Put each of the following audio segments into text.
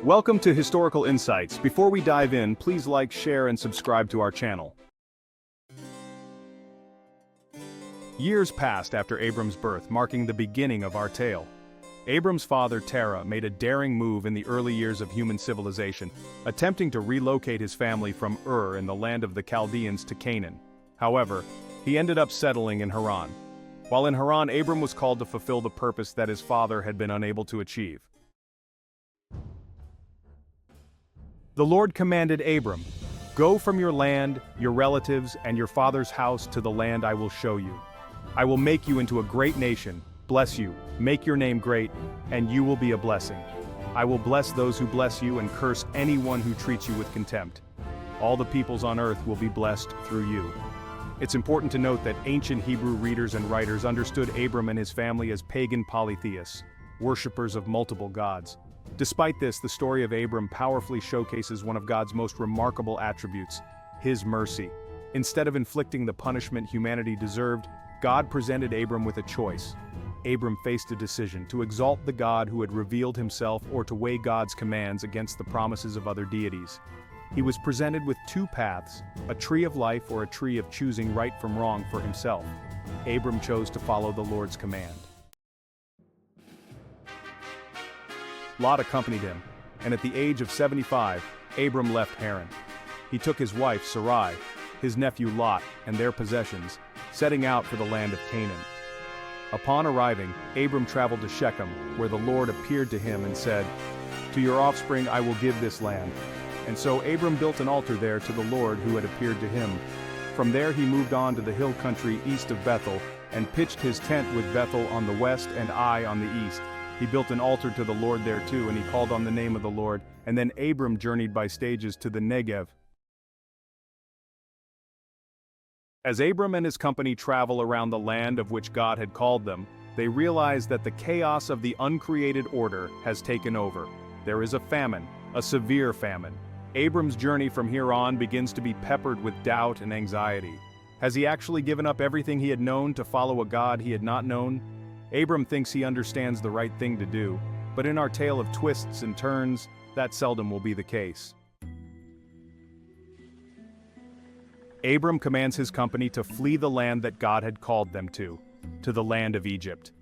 Welcome to Historical Insights. Before we dive in, please like, share, and subscribe to our channel. Years passed after Abram's birth, marking the beginning of our tale. Abram's father, Terah, made a daring move in the early years of human civilization, attempting to relocate his family from Ur in the land of the Chaldeans to Canaan. However, he ended up settling in Haran. While in Haran, Abram was called to fulfill the purpose that his father had been unable to achieve. The Lord commanded Abram, "Go from your land, your relatives, and your father's house to the land I will show you. I will make you into a great nation, bless you, make your name great, and you will be a blessing. I will bless those who bless you and curse anyone who treats you with contempt. All the peoples on earth will be blessed through you." It's important to note that ancient Hebrew readers and writers understood Abram and his family as pagan polytheists, worshippers of multiple gods. Despite this, the story of Abram powerfully showcases one of God's most remarkable attributes, his mercy. Instead of inflicting the punishment humanity deserved, God presented Abram with a choice. Abram faced a decision to exalt the God who had revealed himself or to weigh God's commands against the promises of other deities. He was presented with two paths, a tree of life or a tree of choosing right from wrong for himself. Abram chose to follow the Lord's command. Lot accompanied him, and at the age of 75, Abram left Haran. He took his wife Sarai, his nephew Lot, and their possessions, setting out for the land of Canaan. Upon arriving, Abram traveled to Shechem, where the Lord appeared to him and said, "To your offspring I will give this land." And so Abram built an altar there to the Lord who had appeared to him. From there he moved on to the hill country east of Bethel, and pitched his tent with Bethel on the west and Ai on the east. He built an altar to the Lord there too, and he called on the name of the Lord, and then Abram journeyed by stages to the Negev. As Abram and his company travel around the land of which God had called them, they realize that the chaos of the uncreated order has taken over. There is a famine, a severe famine. Abram's journey from here on begins to be peppered with doubt and anxiety. Has he actually given up everything he had known to follow a God he had not known? Abram thinks he understands the right thing to do, but in our tale of twists and turns, that seldom will be the case. Abram commands his company to flee the land that God had called them to the land of Egypt.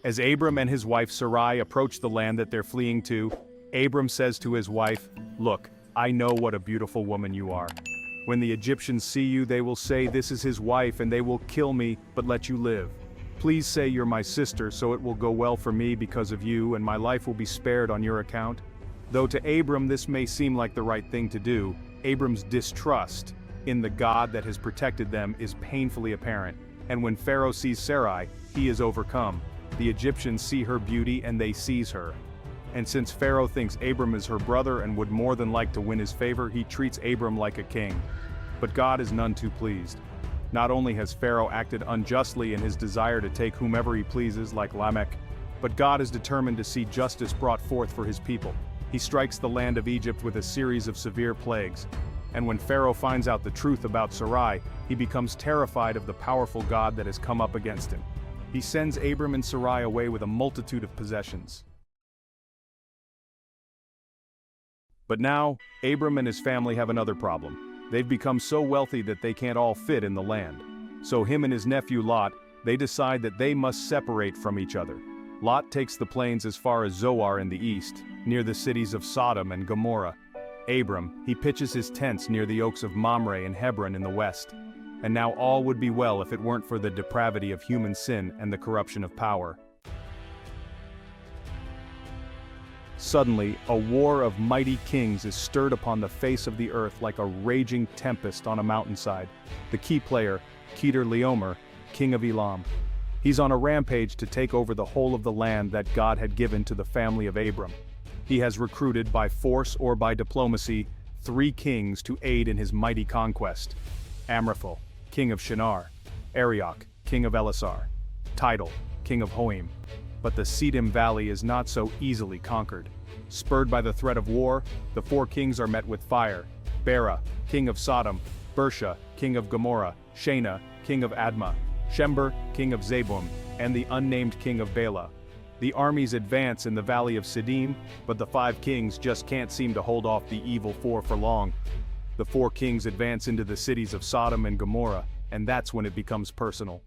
As Abram and his wife Sarai approach the land that they're fleeing to, Abram says to his wife, "Look, I know what a beautiful woman you are. When the Egyptians see you, they will say, 'This is his wife,' and they will kill me, but let you live. Please say you're my sister, so it will go well for me because of you, and my life will be spared on your account." Though to Abram this may seem like the right thing to do, Abram's distrust in the God that has protected them is painfully apparent, and when Pharaoh sees Sarai, he is overcome. The Egyptians see her beauty and they seize her. And since Pharaoh thinks Abram is her brother and would more than like to win his favor, he treats Abram like a king. But God is none too pleased. Not only has Pharaoh acted unjustly in his desire to take whomever he pleases, like Lamech, but God is determined to see justice brought forth for his people. He strikes the land of Egypt with a series of severe plagues. And when Pharaoh finds out the truth about Sarai, he becomes terrified of the powerful God that has come up against him. He sends Abram and Sarai away with a multitude of possessions. But now, Abram and his family have another problem. They've become so wealthy that they can't all fit in the land. So him and his nephew Lot, they decide that they must separate from each other. Lot takes the plains as far as Zoar in the east, near the cities of Sodom and Gomorrah. Abram, he pitches his tents near the oaks of Mamre and Hebron in the west. And now all would be well if it weren't for the depravity of human sin and the corruption of power. Suddenly, a war of mighty kings is stirred upon the face of the earth like a raging tempest on a mountainside. The key player, Kedorlaomer, king of Elam. He's on a rampage to take over the whole of the land that God had given to the family of Abram. He has recruited by force or by diplomacy 3 kings to aid in his mighty conquest. Amraphel, king of Shinar, Arioch, king of Elasar, Tidal, king of Hoim. But the Siddim Valley is not so easily conquered. Spurred by the threat of war, the 4 kings are met with fire. Bera, king of Sodom, Bersha, king of Gomorrah, Shena, king of Admah, Shember, king of Zebum, and the unnamed king of Bela. The armies advance in the valley of Siddim, but the 5 kings just can't seem to hold off the evil 4 for long. The 4 kings advance into the cities of Sodom and Gomorrah, and that's when it becomes personal.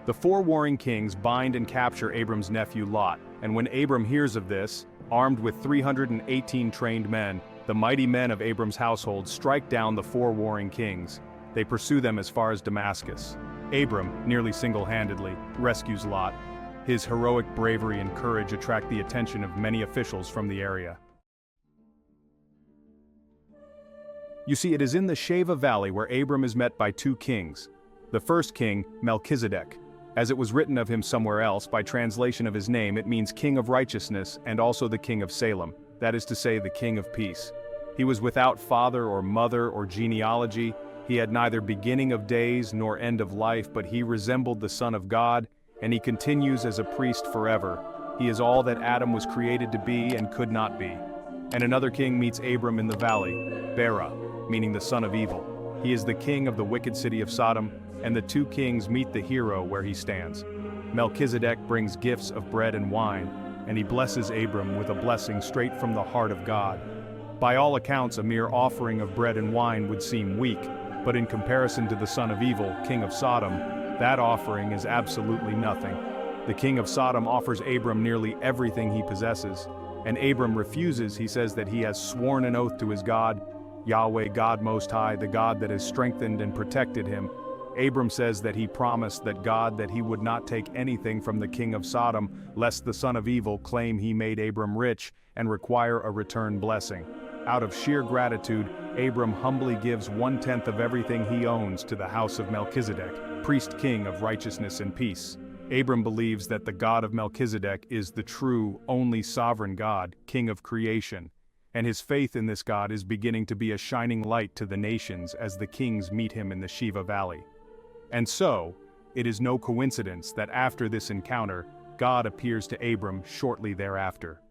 The 4 warring kings bind and capture Abram's nephew Lot, and when Abram hears of this, armed with 318 trained men, the mighty men of Abram's household strike down the 4 warring kings. They pursue them as far as Damascus. Abram, nearly single-handedly, rescues Lot. His heroic bravery and courage attract the attention of many officials from the area. You see, it is in the Sheva Valley where Abram is met by 2 kings. The first king, Melchizedek. As it was written of him somewhere else, by translation of his name it means King of Righteousness and also the King of Salem, that is to say, the King of Peace. He was without father or mother or genealogy. He had neither beginning of days nor end of life, but he resembled the Son of God, and he continues as a priest forever. He is all that Adam was created to be and could not be. And another king meets Abram in the valley, Terah, meaning the son of evil. He is the king of the wicked city of Sodom, and the 2 kings meet the hero where he stands. Melchizedek brings gifts of bread and wine, and he blesses Abram with a blessing straight from the heart of God. By all accounts, a mere offering of bread and wine would seem weak, but in comparison to the son of evil, king of Sodom, that offering is absolutely nothing. The king of Sodom offers Abram nearly everything he possesses, and Abram refuses. He says that he has sworn an oath to his God, Yahweh God Most High, the God that has strengthened and protected him. Abram says that he promised that God that he would not take anything from the king of Sodom, lest the son of evil claim he made Abram rich and require a return blessing. Out of sheer gratitude, Abram humbly gives 1/10 of everything he owns to the house of Melchizedek, priest king of righteousness and peace. Abram believes that the God of Melchizedek is the true, only sovereign God, king of creation, and his faith in this God is beginning to be a shining light to the nations as the kings meet him in the Sheva Valley. And so, it is no coincidence that after this encounter, God appears to Abram shortly thereafter.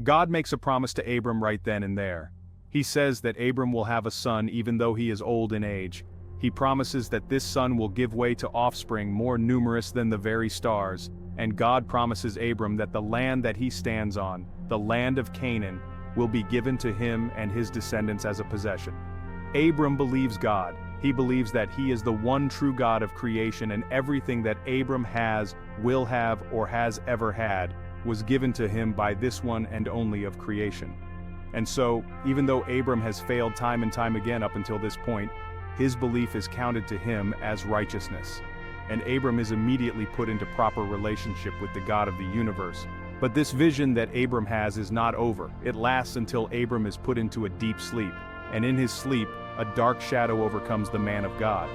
God makes a promise to Abram right then and there. He says that Abram will have a son even though he is old in age. He promises that this son will give way to offspring more numerous than the very stars, and God promises Abram that the land that he stands on, the land of Canaan, will be given to him and his descendants as a possession. Abram believes God. He believes that he is the one true God of creation, and everything that Abram has, will have, or has ever had, was given to him by this one and only of creation. And so, even though Abram has failed time and time again up until this point, his belief is counted to him as righteousness. And Abram is immediately put into proper relationship with the God of the universe. But this vision that Abram has is not over. It lasts until Abram is put into a deep sleep. And in his sleep, a dark shadow overcomes the man of God.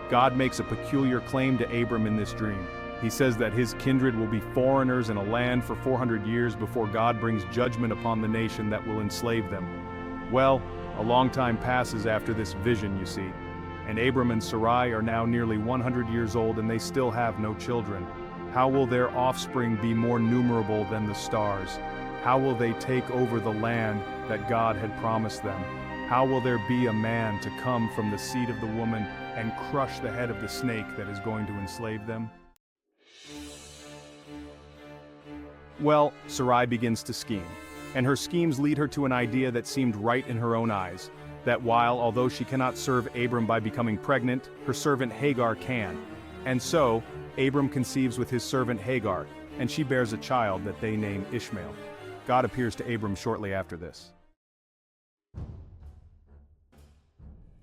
God makes a peculiar claim to Abram in this dream. He says that his kindred will be foreigners in a land for 400 years before God brings judgment upon the nation that will enslave them. Well, a long time passes after this vision, you see, and Abram and Sarai are now nearly 100 years old and they still have no children. How will their offspring be more numerable than the stars? How will they take over the land that God had promised them? How will there be a man to come from the seed of the woman and crush the head of the snake that is going to enslave them? Well, Sarai begins to scheme, and her schemes lead her to an idea that seemed right in her own eyes, that although she cannot serve Abram by becoming pregnant, her servant Hagar can. And so, Abram conceives with his servant Hagar, and she bears a child that they name Ishmael. God appears to Abram shortly after this.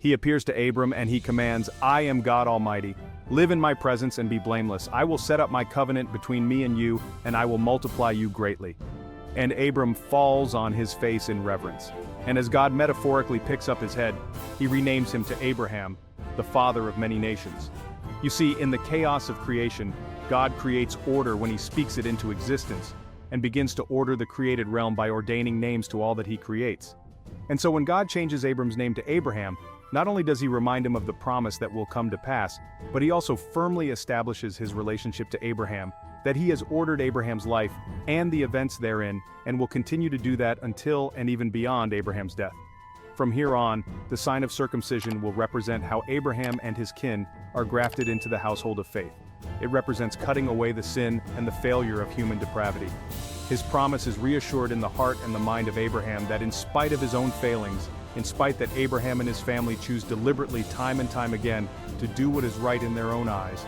He appears to Abram and he commands, "I am God Almighty. Live in my presence and be blameless. I will set up my covenant between me and you, and I will multiply you greatly." And Abram falls on his face in reverence. And as God metaphorically picks up his head, he renames him to Abraham, the father of many nations. You see, in the chaos of creation, God creates order when he speaks it into existence, and begins to order the created realm by ordaining names to all that he creates. And so when God changes Abram's name to Abraham, not only does he remind him of the promise that will come to pass, but he also firmly establishes his relationship to Abraham, that he has ordered Abraham's life and the events therein, and will continue to do that until and even beyond Abraham's death. From here on, the sign of circumcision will represent how Abraham and his kin are grafted into the household of faith. It represents cutting away the sin and the failure of human depravity. His promise is reassured in the heart and the mind of Abraham that in spite of his own failings, in spite that Abraham and his family choose deliberately time and time again to do what is right in their own eyes,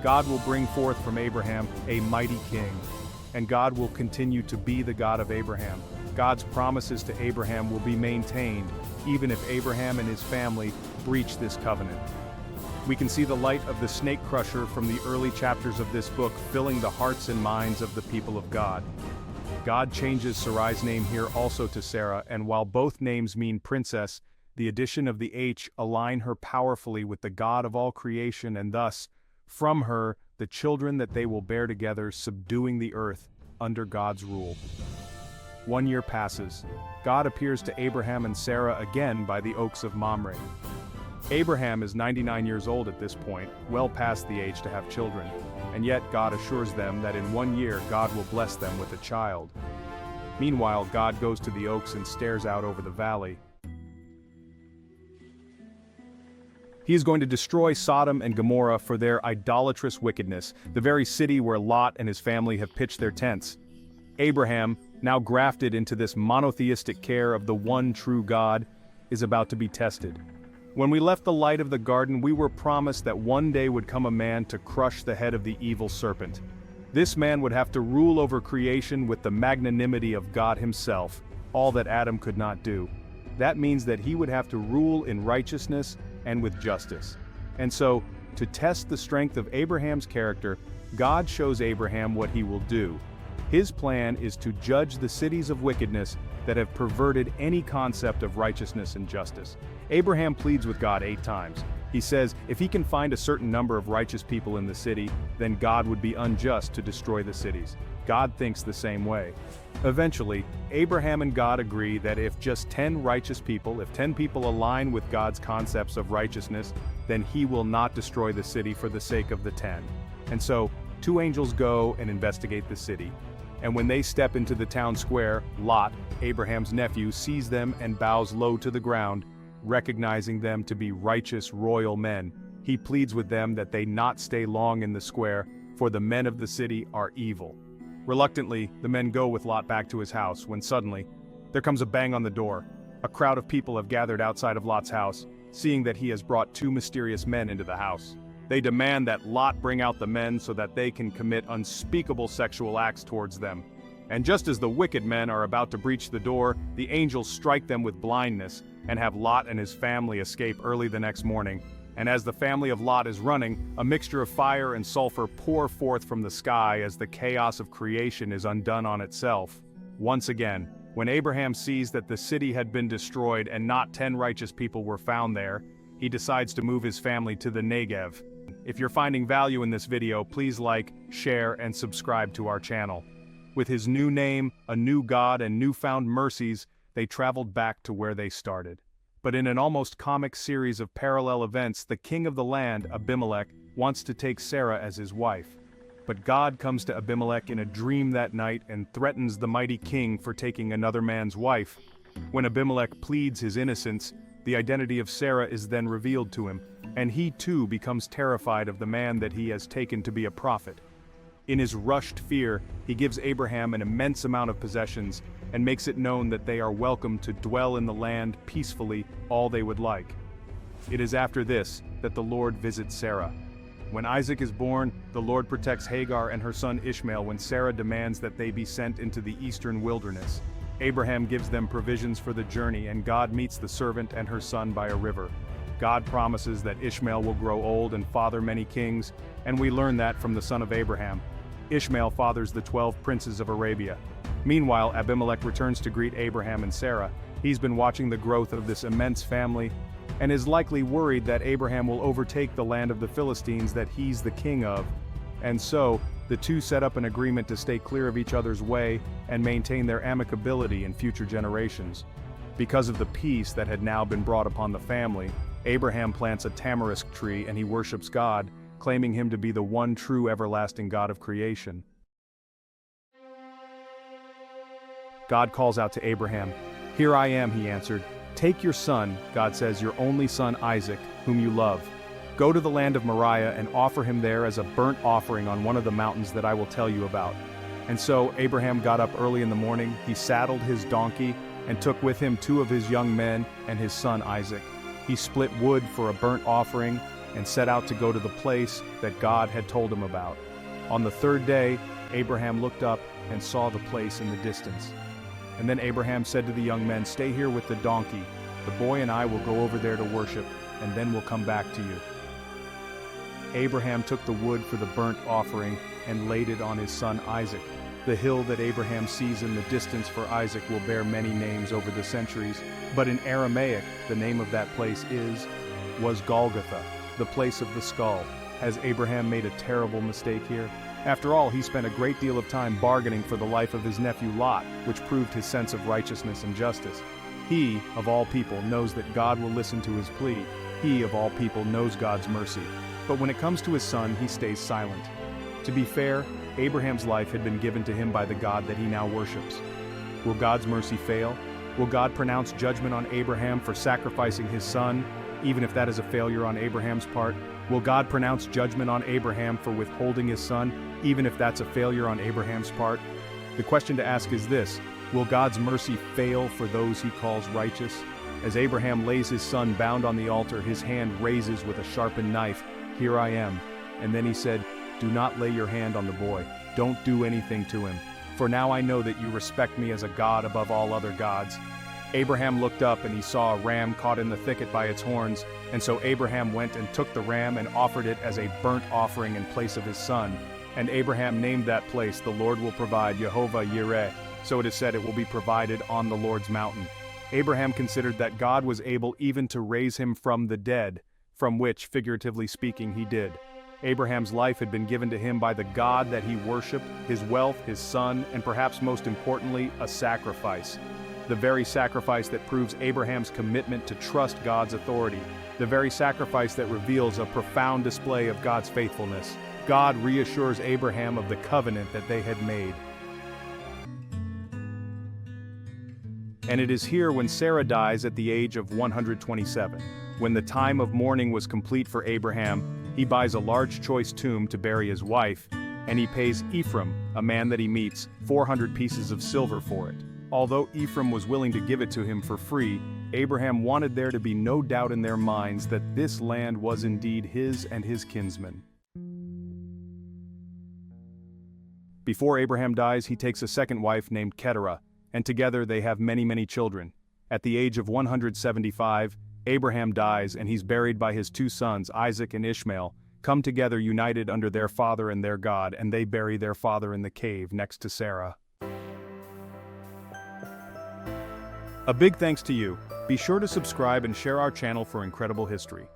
God will bring forth from Abraham a mighty king. And God will continue to be the God of Abraham. God's promises to Abraham will be maintained, even if Abraham and his family breach this covenant. We can see the light of the snake crusher from the early chapters of this book filling the hearts and minds of the people of God. God changes Sarai's name here also to Sarah, and while both names mean princess, the addition of the H align her powerfully with the God of all creation, and thus, from her, the children that they will bear together, subduing the earth under God's rule. 1 year passes. God appears to Abraham and Sarah again by the oaks of Mamre. Abraham is 99 years old at this point, well past the age to have children, and yet God assures them that in 1 year God will bless them with a child. Meanwhile, God goes to the oaks and stares out over the valley. He is going to destroy Sodom and Gomorrah for their idolatrous wickedness, the very city where Lot and his family have pitched their tents. Abraham, now grafted into this monotheistic care of the one true God, is about to be tested. When we left the light of the garden, we were promised that one day would come a man to crush the head of the evil serpent. This man would have to rule over creation with the magnanimity of God himself, all that Adam could not do. That means that he would have to rule in righteousness and with justice. And so, to test the strength of Abraham's character, God shows Abraham what he will do. His plan is to judge the cities of wickedness that have perverted any concept of righteousness and justice. Abraham pleads with God 8 times. He says if he can find a certain number of righteous people in the city, then God would be unjust to destroy the cities. God thinks the same way. Eventually, Abraham and God agree that if just 10 righteous people, if 10 people align with God's concepts of righteousness, then he will not destroy the city for the sake of the 10. And so, 2 angels go and investigate the city. And when they step into the town square, Lot, Abraham's nephew, sees them and bows low to the ground, recognizing them to be righteous royal men. He pleads with them that they not stay long in the square, for the men of the city are evil. Reluctantly, the men go with Lot back to his house, when suddenly, there comes a bang on the door. A crowd of people have gathered outside of Lot's house, seeing that he has brought 2 mysterious men into the house. They demand that Lot bring out the men so that they can commit unspeakable sexual acts towards them. And just as the wicked men are about to breach the door, the angels strike them with blindness, and have Lot and his family escape early the next morning. And as the family of Lot is running, a mixture of fire and sulfur pour forth from the sky as the chaos of creation is undone on itself. Once again, when Abraham sees that the city had been destroyed and not 10 righteous people were found there, he decides to move his family to the Negev. If you're finding value in this video, please like, share, and subscribe to our channel. With his new name, a new God, and newfound mercies, they traveled back to where they started. But in an almost comic series of parallel events, the king of the land, Abimelech, wants to take Sarah as his wife. But God comes to Abimelech in a dream that night and threatens the mighty king for taking another man's wife. When Abimelech pleads his innocence, the identity of Sarah is then revealed to him, and he too becomes terrified of the man that he has taken to be a prophet. In his rushed fear, he gives Abraham an immense amount of possessions and makes it known that they are welcome to dwell in the land peacefully all they would like. It is after this that the Lord visits Sarah. When Isaac is born, the Lord protects Hagar and her son Ishmael when Sarah demands that they be sent into the eastern wilderness. Abraham gives them provisions for the journey, and God meets the servant and her son by a river. God promises that Ishmael will grow old and father many kings, and we learn that from the son of Abraham. Ishmael fathers the 12 princes of Arabia. Meanwhile, Abimelech returns to greet Abraham and Sarah. He's been watching the growth of this immense family, and is likely worried that Abraham will overtake the land of the Philistines that he's the king of. And so, the two set up an agreement to stay clear of each other's way and maintain their amicability in future generations. Because of the peace that had now been brought upon the family, Abraham plants a tamarisk tree and he worships God, claiming him to be the one true everlasting God of creation. God calls out to Abraham. "Here I am," he answered. "Take your son," God says, "your only son Isaac, whom you love. Go to the land of Moriah and offer him there as a burnt offering on one of the mountains that I will tell you about." And so Abraham got up early in the morning, he saddled his donkey, and took with him 2 of his young men and his son Isaac. He split wood for a burnt offering and set out to go to the place that God had told him about. On the 3rd day, Abraham looked up and saw the place in the distance. And then Abraham said to the young men, "Stay here with the donkey. The boy and I will go over there to worship, and then we'll come back to you." Abraham took the wood for the burnt offering and laid it on his son Isaac. The hill that Abraham sees in the distance for Isaac will bear many names over the centuries, but in Aramaic, the name of that place was Golgotha, the place of the skull. Has Abraham made a terrible mistake here? After all, he spent a great deal of time bargaining for the life of his nephew Lot, which proved his sense of righteousness and justice. He, of all people, knows that God will listen to his plea. He, of all people, knows God's mercy. But when it comes to his son, he stays silent. To be fair, Abraham's life had been given to him by the God that he now worships. Will God's mercy fail? Will God pronounce judgment on Abraham for sacrificing his son, even if that is a failure on Abraham's part? Will God pronounce judgment on Abraham for withholding his son, even if that's a failure on Abraham's part? The question to ask is this: will God's mercy fail for those he calls righteous? As Abraham lays his son bound on the altar, his hand raises with a sharpened knife, "Here I am." And then he said, "Do not lay your hand on the boy. Don't do anything to him. For now I know that you respect me as a God above all other gods." Abraham looked up and he saw a ram caught in the thicket by its horns, and so Abraham went and took the ram and offered it as a burnt offering in place of his son. And Abraham named that place, "The Lord will provide, Jehovah Yireh." So it is said, it will be provided on the Lord's mountain. Abraham considered that God was able even to raise him from the dead, from which, figuratively speaking, he did. Abraham's life had been given to him by the God that he worshipped, his wealth, his son, and perhaps most importantly, a sacrifice. The very sacrifice that proves Abraham's commitment to trust God's authority. The very sacrifice that reveals a profound display of God's faithfulness. God reassures Abraham of the covenant that they had made. And it is here when Sarah dies at the age of 127. When the time of mourning was complete for Abraham, he buys a large choice tomb to bury his wife, and he pays Ephraim, a man that he meets, 400 pieces of silver for it. Although Ephraim was willing to give it to him for free, Abraham wanted there to be no doubt in their minds that this land was indeed his and his kinsmen. Before Abraham dies, he takes a second wife named Terah, and together they have many children. At the age of 175, Abraham dies and he's buried by his 2 sons, Isaac and Ishmael, come together united under their father and their God, and they bury their father in the cave next to Sarah. A big thanks to you. Be sure to subscribe and share our channel for incredible history.